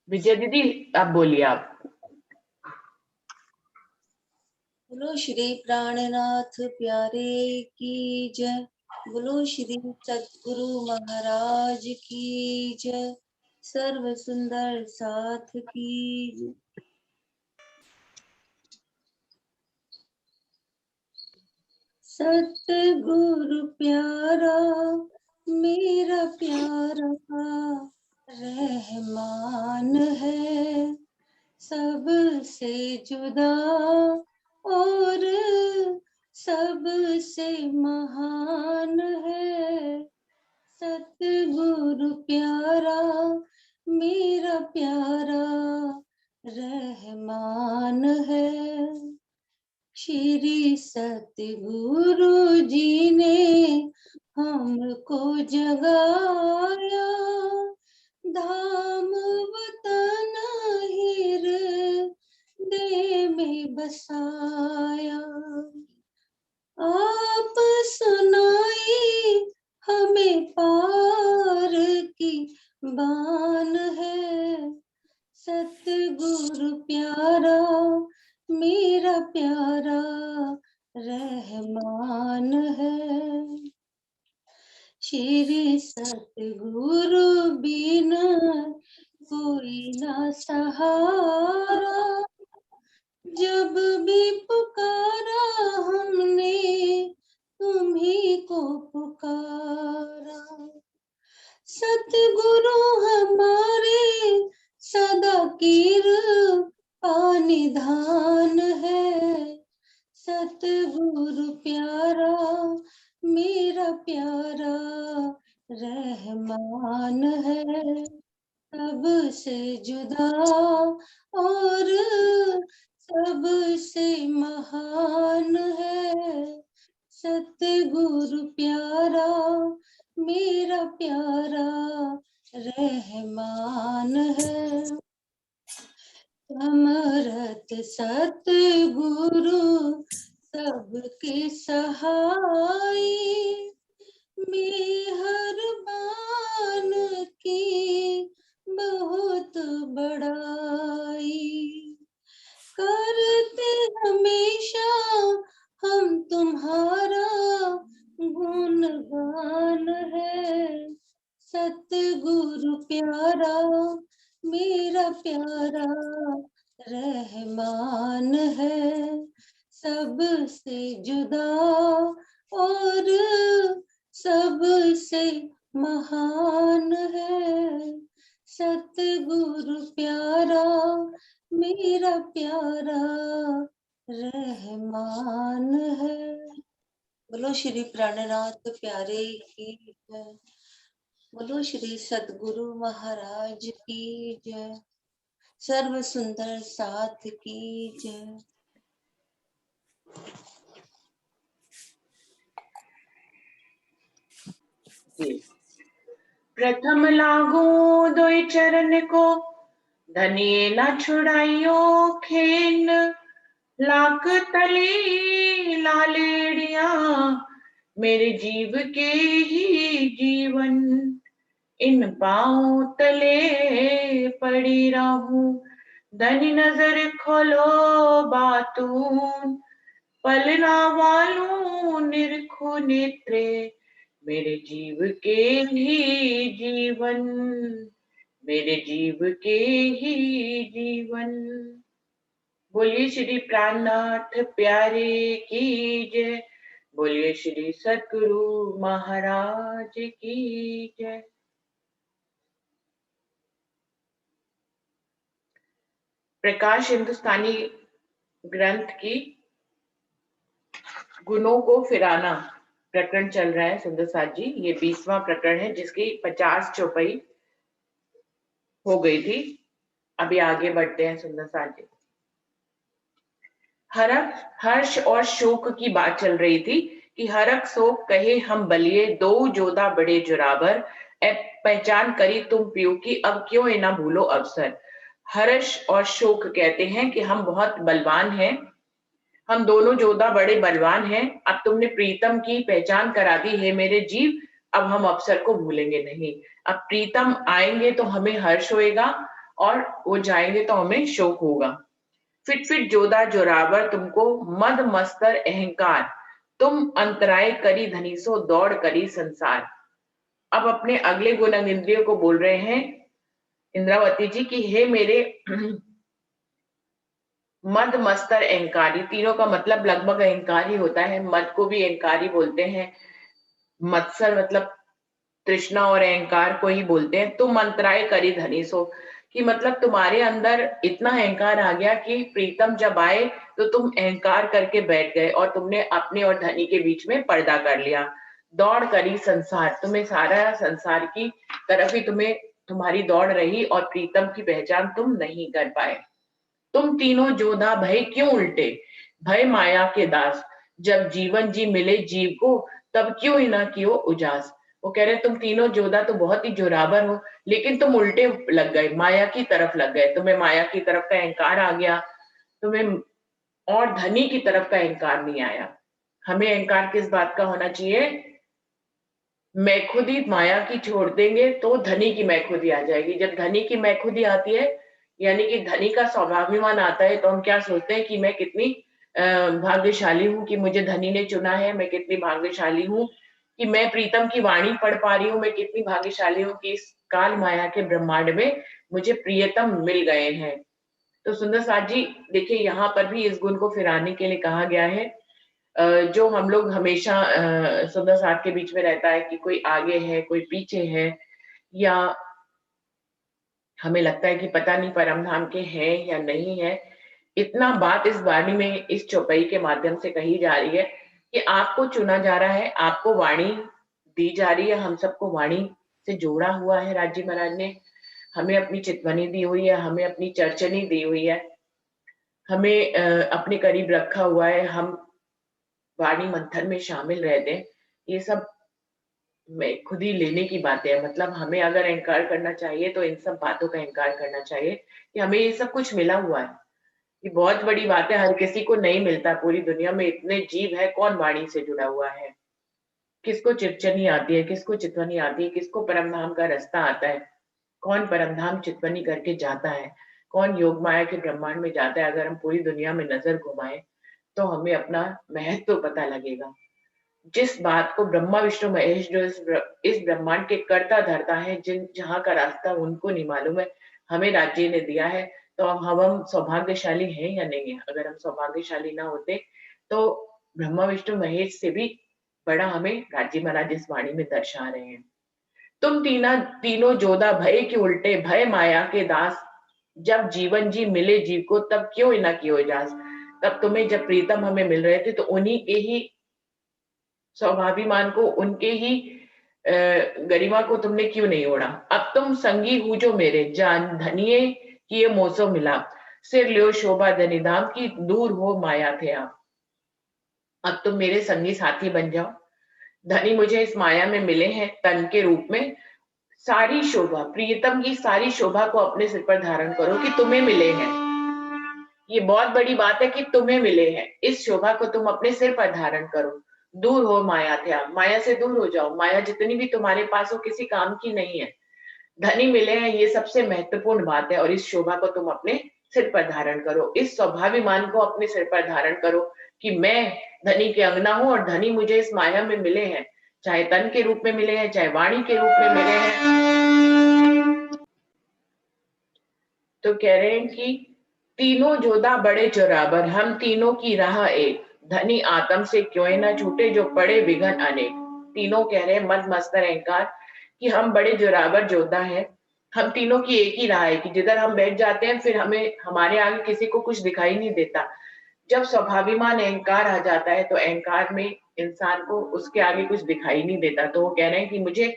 विजय दीदी आप बोलिए आप। बोलो श्री प्राणनाथ प्यारे की जय। बोलो श्री सतगुरु महाराज की जय। सर्व सुंदर साथ की जय। सतगुरु प्यारा मेरा प्यारा रहमान है, सबसे जुदा और सबसे महान है। सतगुरु प्यारा मेरा प्यारा रहमान है। श्री सतगुरु जी ने हमको जगाया, धाम वतन हृदय में बसाया। आप सुनाई हमें पार की बान है। सतगुरु प्यारा मेरा प्यारा रहमान है। श्री सतगुरु बिना कोई ना सहारा, जब भी पुकारा हमने तुम्ही को पुकारा। सतगुरु हमारे सदा कृपा निधान है। सतगुरु प्यारा मेरा प्यारा रहमान है, सबसे जुदा और सबसे महान है। सतगुरु प्यारा मेरा प्यारा रहमान है। समरथ सतगुरु सबके सहाय, मेहरबान की बहुत बड़ाई। करते हमेशा हम तुम्हारा गुणगान है। सतगुरु प्यारा मेरा प्यारा रहमान है, सबसे जुदा और सबसे महान है। सतगुरु प्यारा मेरा प्यारा रहमान है। बोलो श्री प्राणनाथ प्यारे की जय। बोलो श्री सतगुरु महाराज की जय। सर्व सुंदर साथ की जय। प्रथम लागू दोई चरण को, धनिये न छुड़ाइयो खेन। लाख तली लालेड़िया, मेरे जीव के ही जीवन। इन पाँव तले पड़ी रहूं, धनी नजर खोलो बातून। पलना वालू निरखो नेत्रे, मेरे जीव के ही जीवन। मेरे जीव के ही जीवन। बोलिए श्री प्राणनाथ प्यारे की जय। बोलिए श्री सतगुरु महाराज की जय। प्रकाश हिंदुस्तानी ग्रंथ की गुणों को फिराना प्रकरण चल रहा है सुंदर साथ जी। ये 20वां प्रकरण है जिसकी 50 चौपाई हो गई थी। अभी आगे बढ़ते हैं सुंदर साथ जी। हरक हर्ष और शोक की बात चल रही थी कि हरक शोक कहे हम बलिए, दो जोधा बड़े जुराबर। पहचान करी तुम पियो की, अब क्यों इना भूलो अवसर। हर्ष और शोक कहते हैं कि हम बहुत बलवान हैं, हम दोनों जोधा बड़े बलवान हैं। अब तुमने प्रीतम की पहचान करा दी है मेरे जीव, अब हम अवसर को भूलेंगे नहीं। अब प्रीतम आएंगे तो हमें हर्ष होएगा और वो जाएंगे तो हमें शोक होगा। फिट फिट जोधा जोरावर तुमको मद मस्तर अहंकार, तुम अंतराय करी धनीसो दौड़ करी संसार। अब अपने अगले गुण इंद्रियों को बोल रहे हैं इंद्रावती जी की हे मेरे मद मस्तर अहंकारी, तीनों का मतलब लगभग अहंकार ही होता है। मद को भी अहंकारी बोलते हैं, मत्सर मतलब तृष्णा और अहंकार को ही बोलते हैं। तुम अंतराय करी धनीसो, कि मतलब तुम्हारे अंदर इतना अहंकार आ गया कि प्रीतम जब आए तो तुम अहंकार करके बैठ गए और तुमने अपने और धनी के बीच में पर्दा कर लिया। दौड़ करी संसार, तुम्हें सारा संसार की तरफ ही तुम्हारी दौड़ रही और प्रीतम की पहचान तुम नहीं कर पाए। तुम तीनों जोधा भय क्यों उल्टे, भय माया के दास, जब जीवन जी मिले जीव को तब क्यों ही ना कियो उजास। वो कह रहे तुम तीनों जोधा तो बहुत ही जोरावर हो, लेकिन तुम उल्टे लग गए, माया की तरफ लग गए, तुम्हें माया की तरफ का अहंकार आ गया, तुम्हें और धनी की तरफ का अहंकार नहीं आया। हमें अहंकार किस बात का होना चाहिए, मैं खुदी माया की छोड़ देंगे तो धनी की मैं खुदी आ जाएगी। जब धनी की मैं खुदी आती है, यानी कि धनी का स्वाभिमान आता है, तो हम क्या सोचते हैं कि मैं कितनी भाग्यशाली हूँ कि मुझे धनी ने चुना है, मैं कितनी भाग्यशाली हूँ कि मैं प्रीतम की वाणी पढ़ पा रही हूँ, मैं कितनी भाग्यशाली हूँ कि इस काल माया के ब्रह्मांड में मुझे प्रियतम मिल गए हैं। तो सुंदर साथ जी देखिए, यहाँ पर भी इस गुण को फिराने के लिए कहा गया है। जो हम लोग हमेशा सुंदर साथ के बीच में रहता है कि कोई आगे है कोई पीछे है, या हमें लगता है कि पता नहीं परम धाम के हैं या नहीं है। इतना बात इस वाणी में इस चौपाई के माध्यम से कही जा रही है कि आपको चुना जा रहा है, आपको वाणी दी जा रही है, हम सबको वाणी से जोड़ा हुआ है। राजी महाराज ने हमें अपनी चितवनी दी हुई है, हमें अपनी चर्चनी दी हुई है, हमें अपने करीब रखा हुआ है, हम वाणी मंथन में शामिल रहते हैं। ये सब मैं खुद ही लेने की बातें है। मतलब हमें अगर अहंकार करना चाहिए तो इन सब बातों का अहंकार करना चाहिए कि हमें ये सब कुछ मिला हुआ है। ये बहुत बड़ी बात है, हर किसी को नहीं मिलता। पूरी दुनिया में इतने जीव है, कौन वाणी से जुड़ा हुआ है, किसको चिरचनी आती है, किसको चितवनी आती है, किसको परम धाम का रास्ता आता है, कौन परम धाम चितवनी करके जाता है, कौन योग माया के ब्रह्मांड में जाता है। अगर हम पूरी दुनिया में नजर घुमाएं तो हमें अपना महत्व तो पता लगेगा। जिस बात को ब्रह्मा विष्णु महेश जो इस ब्रह्मांड के कर्ता धर्ता है, जिन जहाँ का रास्ता उनको नहीं मालूम है, हमें राज्य ने दिया है। तो हम सौभाग्यशाली हैं या नहीं है। अगर हम सौभाग्यशाली ना होते तो ब्रह्मा विष्णु महेश से भी बड़ा हमें राज्य महाराज इस वाणी में दर्शा रहे हैं। तुम तीनों जोधा भय के उल्टे, भय माया के दास, जब जीवन जी मिले जीव को तब क्यों इना कियो जास। तब तुम्हें जब प्रीतम हमें मिल रहे थे तो उन्हीं के ही स्वाभिमान को, उनके ही गरिमा को तुमने क्यों नहीं ओढ़ा। अब तुम संगी हूँ जो मेरे, जान धनिये किए मोसो मिला, सिर लियो शोभा धनी धाम की, दूर हो माया थे आप। अब तुम मेरे संगी साथी बन जाओ। धनी मुझे इस माया में मिले हैं तन के रूप में, सारी शोभा, प्रियतम की सारी शोभा को अपने सिर पर धारण करो कि तुम्हें मिले हैं। ये बहुत बड़ी बात है कि तुम्हें मिले हैं, इस शोभा को तुम अपने सिर पर धारण करो। दूर हो माया थे आप, माया से दूर हो जाओ। माया जितनी भी तुम्हारे पास हो किसी काम की नहीं है। धनी मिले हैं ये सबसे महत्वपूर्ण बात है, और इस शोभा को तुम अपने सिर पर धारण करो, इस स्वाभिमान को अपने सिर पर धारण करो कि मैं धनी के अंगना हूं और धनी मुझे इस माया में मिले हैं, चाहे तन के रूप में मिले हैं, चाहे वाणी के रूप में मिले हैं। तो कह रहे हैं कि तीनों जोधा बड़े जोरावर, हम तीनों की राह एक, धनी आत्म से क्यों न छूटे जो पड़े विघन अनेक। तीनों कह रहे हैं मद मस्तर अहंकार कि हम बड़े जोरावर योद्धा हैं, हम तीनों की एक ही राह है कि जिधर हम बैठ जाते हैं फिर हमें हमारे आगे किसी को कुछ दिखाई नहीं देता। जब स्वाभिमान अहंकार आ जाता है तो अहंकार में इंसान को उसके आगे कुछ दिखाई नहीं देता। तो वो कह रहे हैं कि मुझे,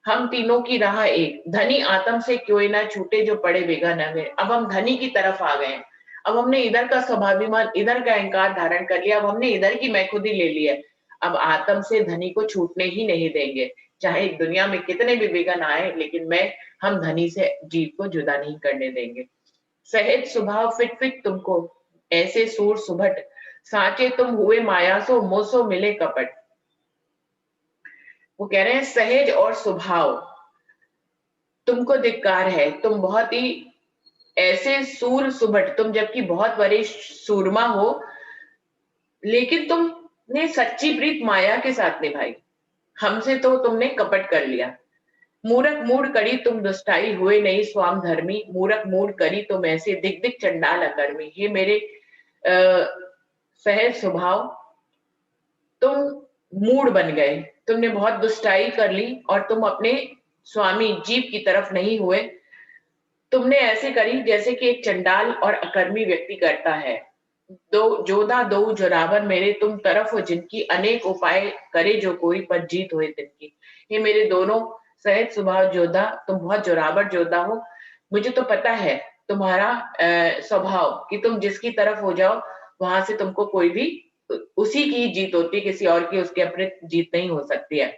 हम तीनों की राह एक, धनी आत्म से क्यों ना छूटे जो पड़े बेगाना में। अब हम धनी की तरफ आ गए, अब हमने इधर का स्वाभिमान, इधर का अहंकार धारण कर लिया, अब हमने इधर की मैं खुद ही ले लिया। अब आत्म से धनी को छूटने ही नहीं देंगे, चाहे दुनिया में कितने भी विघन आए, लेकिन हम धनी से जीव को जुदा नहीं करने देंगे। सहज स्वभाव फिट फिट तुमको, ऐसे सूर सुभट, साचे तुम हुए माया सो मोसो मिले कपट। वो कह रहे हैं सहज और स्वभाव तुमको धिक्कार है, तुम बहुत ही ऐसे सूर सुभट, तुम जबकि बहुत बड़े सूरमा हो, लेकिन तुमने सच्ची प्रीत माया के साथ निभाई, हमसे तो तुमने कपट कर लिया। मूरख मूढ़ करी तुम दुष्टाई, हुए नहीं स्वाम धर्मी, मूरख मूढ़ करी तुम ऐसे, दिग दिग चंडाल अकर्मी। हे मेरे सहज स्वभाव, तुम मूढ़ बन गए, तुमने बहुत दुष्टाई कर ली और तुम अपने स्वामी जीव की तरफ नहीं हुए। तुमने ऐसे करी जैसे कि एक चंडाल और अकर्मी व्यक्ति करता है। दो जोधा दो जोरावर मेरे तुम तरफ हो जिनकी, अनेक उपाय करे जो कोई पर जीत होए तिनकी। ये मेरे दोनों सहज स्वभाव जोधा, तुम बहुत जोरावर जोधा हो। मुझे तो पता है तुम्हारा स्वभाव कि तुम जिसकी तरफ हो जाओ वहां से तुमको कोई भी उसी की ही जीत होती है, किसी और की उसके अपने जीत नहीं हो सकती है।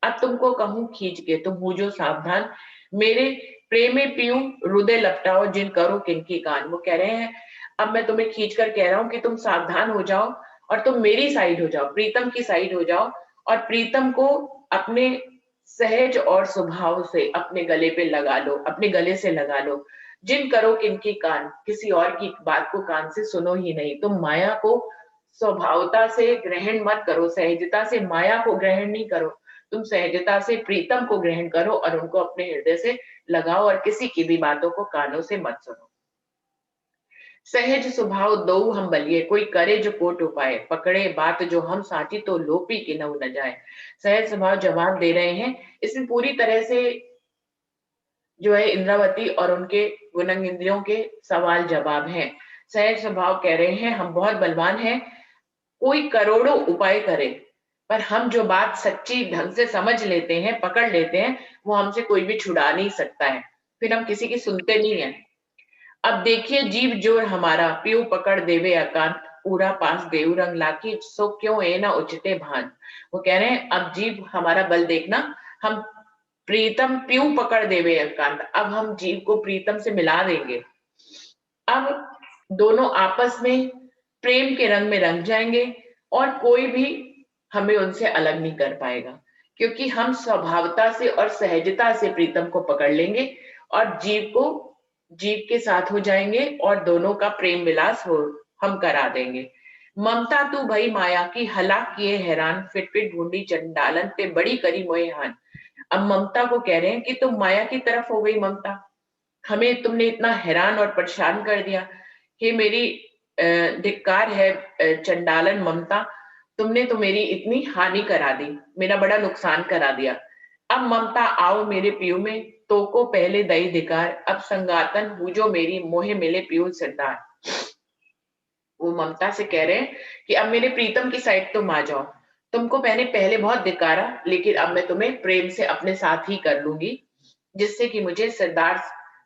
अब तुमको कहूं खींच के, तुम हो जो सावधान, मेरे प्रेम में पीऊं हृदय लपटाओ, जिन करो किनकी कान। वो कह रहे हैं अब मैं तुम्हें खींच कर कह रहा हूं कि तुम सावधान हो जाओ और तुम मेरी साइड हो जाओ, प्रीतम की साइड हो जाओ, और प्रीतम को अपने सहज और स्वभाव से अपने गले पे लगा लो, अपने गले से लगा लो। जिन करो किनकी कान, किसी और की बात को कान से सुनो ही नहीं। तुम माया को स्वभावता से ग्रहण मत करो, सहजता से माया को ग्रहण नहीं करो, तुम सहजता से प्रीतम को ग्रहण करो और उनको अपने हृदय से लगाओ और किसी की भी बातों को कानों से मत सुनो। सहज स्वभाव दो हम बलिए, कोई करे जो कोट उपाय, पकड़े बात जो हम साची तो लोपी की न जाए। सहज स्वभाव जवाब दे रहे हैं, इसमें पूरी तरह से जो है इंद्रावती और उनके गुणंग इंद्रियों के सवाल जवाब हैं। सहज स्वभाव कह रहे हैं हम बहुत बलवान हैं, कोई करोड़ों उपाय करे, पर हम जो बात सच्ची ढंग से समझ लेते हैं, पकड़ लेते हैं, वो हमसे कोई भी छुड़ा नहीं सकता है, फिर हम किसी की सुनते नहीं है। अब देखिए जीव जोर हमारा, पीऊ पकड़ देवे एकांत, पूरा पास देऊ रंग लाखी, सो क्यों ए ना उचते भान। वो कह रहे हैं अब जीव हमारा बल देखना, हम प्रीतम पीऊ पकड़ देवे एकांत, अब हम जीव को प्रीतम से मिला देंगे। अब दोनों आपस में प्रेम के रंग में रंग जाएंगे और कोई भी हमें उनसे अलग नहीं कर पाएगा, क्योंकि हम स्वभावता से और सहजता से प्रीतम को पकड़ लेंगे और जीव के साथ हो जाएंगे और दोनों का प्रेम विलास हो हम करा देंगे। ममता तू भई माया की, हलाक किए हैरान, फिट फिट ढूंढी चंडालन पे बड़ी करी मोहे हान। अब ममता को कह रहे हैं कि तुम माया की तरफ हो गई ममता, हमें तुमने इतना हैरान और परेशान कर दिया। हे मेरी धिक्कार है चंडालन ममता, तुमने तो मेरी इतनी हानि करा दी, मेरा बड़ा नुकसान करा दिया। अब ममता आओ मेरे पियू में, तो को पहले दई धिकार, अब संगातन जो मेरी मोहे मिले पियू सिरदार। वो ममता से कह रहे हैं कि अब मेरे प्रीतम की साइड तुम आ जाओ, तुमको मैंने पहले बहुत धिकारा, लेकिन अब मैं तुम्हें प्रेम से अपने साथ ही कर लूंगी, जिससे कि मुझे सरदार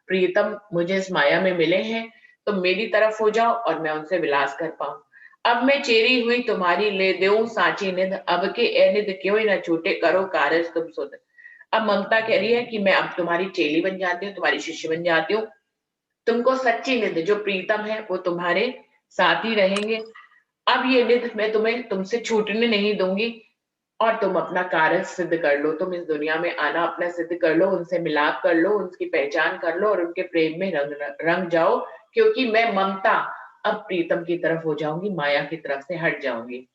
प्रीतम मुझे इस माया में मिले हैं, तुम मेरी तरफ हो जाओ और मैं उनसे विलास कर पाऊं। अब मैं चेरी हुई तुम्हारी, ले देऊं साची निध, अब के ए निध क्यों न छूटे, करो कारज तुम सुध। अब ममता कह रही है कि मैं अब तुम्हारी चेली बन जाती हूँ, तुम्हारी शिष्य बन जाती हूँ, तुमको सच्ची निध जो प्रीतम है वो तुम्हारे साथ ही रहेंगे। अब ये निध मैं तुम्हें तुमसे छूटने नहीं दूंगी और तुम अपना कार्य सिद्ध कर लो, तुम इस दुनिया में आना अपना सिद्ध कर लो, उनसे मिलाप कर लो, उनकी पहचान कर लो और उनके प्रेम में रंग जाओ, क्योंकि मैं ममता अब प्रीतम की तरफ हो जाऊंगी, माया की तरफ से हट जाऊंगी।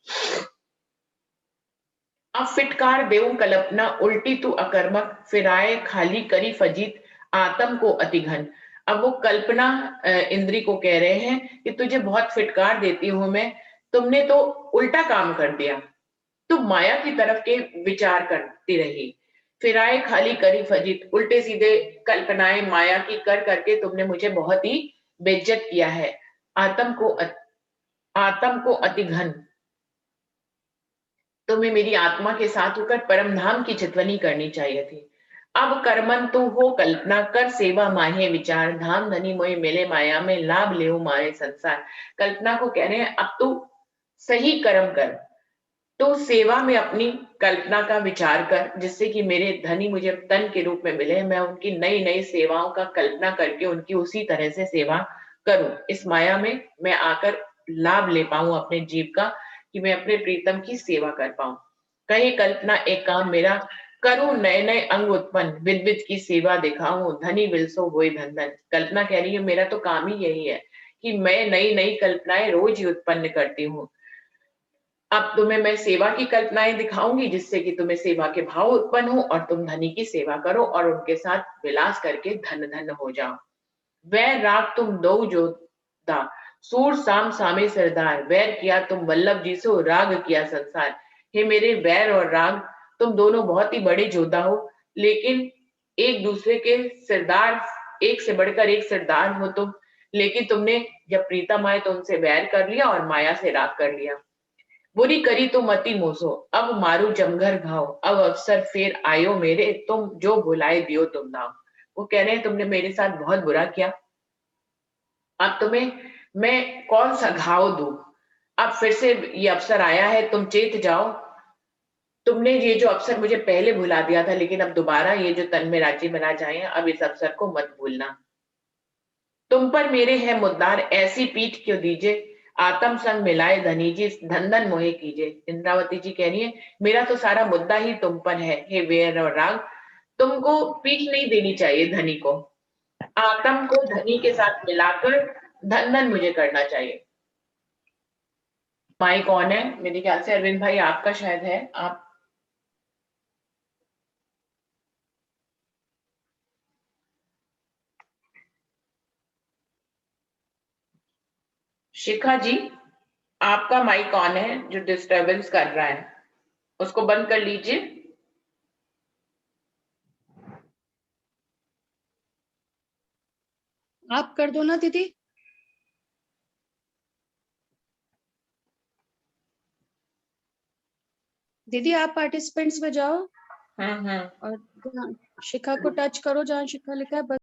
अब फिटकार देऊं कल्पना, उल्टी तू अकर्मक, फिराए खाली करी फजीत, आत्म को अतिघन। अब वो कल्पना इंद्री को कह रहे हैं कि तुझे बहुत फिटकार देती हूं मैं, तुमने तो उल्टा काम कर दिया, तुम माया की तरफ के विचार करती रही, फिराए खाली करी फजीत, उल्टे सीधे कल्पनाएं माया की कर करके तुमने मुझे बहुत ही बेइज्जत किया है। आत्म को अति घन, तुम्हें मेरी आत्मा के साथ होकर परम धाम की चितवनी करनी चाहिए थी। अब कर्मन तू हो कल्पना कर, सेवा माहे विचार, धाम धनी मोहे मिले माया में, लाभ ले मारे संसार। कल्पना को कह रहे हैं अब तू सही कर्म कर, तो सेवा में अपनी कल्पना का विचार कर, जिससे कि मेरे धनी मुझे तन के रूप में मिले, मैं उनकी नई नई सेवाओं का कल्पना करके उनकी उसी तरह से सेवा करूं, इस माया में मैं आकर लाभ ले पाऊं अपने जीव का, कि मैं अपने प्रीतम की सेवा कर पाऊं। कहे कल्पना एक काम मेरा, करूं नए नए अंग उत्पन्न, विध विध की सेवा दिखाऊं, धनी विलसो होए धन धन। कल्पना कह रही है मेरा तो काम ही यही है कि मैं नई नई कल्पनाएं रोज ही उत्पन्न करती हूँ। अब तुम्हें मैं सेवा की कल्पनाएं दिखाऊंगी जिससे कि तुम्हें सेवा के भाव उत्पन्न हो और तुम धनी की सेवा करो और उनके साथ विलास करके धन धन हो जाओ। वैर राग तुम दो जोदा, सूर साम सामे सरदार। वैर किया तुम वल्लभ जी से, राग किया संसार। हे मेरे वैर और राग, तुम दोनों बहुत ही बड़े जोधा हो, लेकिन एक दूसरे के सरदार, एक से बढ़कर एक सरदार हो तुम। लेकिन तुमने जब प्रीतम आए तो उनसे वैर कर लिया और माया से राग कर लिया। बुरी करी तो मती मोसो, अब मारू जमघर घाव। अब अवसर फेर आयो मेरे, तुम जो भुलाए दियो तुम नाम। वो कह रहे हैं तुमने मेरे साथ बहुत बुरा किया, अब तुम्हें मैं कौन सा घाव दूं। अब फिर से ये अवसर आया है, तुम चेत जाओ। तुमने ये जो अवसर मुझे पहले भुला दिया था, लेकिन अब दोबारा ये जो तन में राज्य बना जाए, अब इस अवसर को मत भूलना। तुम पर मेरे है मुद्दार, ऐसी पीठ क्यों दीजे। आत्म संग मिलाए धनी जी, धन धन मोहे कीजे। इंद्रावती जी कह रही है मेरा तो सारा मुद्दा ही तुम पर है, हे वेर और राग। तुमको पीठ नहीं देनी चाहिए धनी को, आत्म को धनी के साथ मिलाकर धन धन मुझे करना चाहिए। माई कौन है? मेरे ख्याल से अरविंद भाई आपका शायद है, आप। शिखा जी, आपका माइक ऑन है, जो डिस्टरबेंस कर रहा है उसको बंद कर लीजिए। आप कर दो ना दीदी। दीदी आप पार्टिसिपेंट्स में जाओ और शिखा को टच करो जहाँ शिखा लिखा है।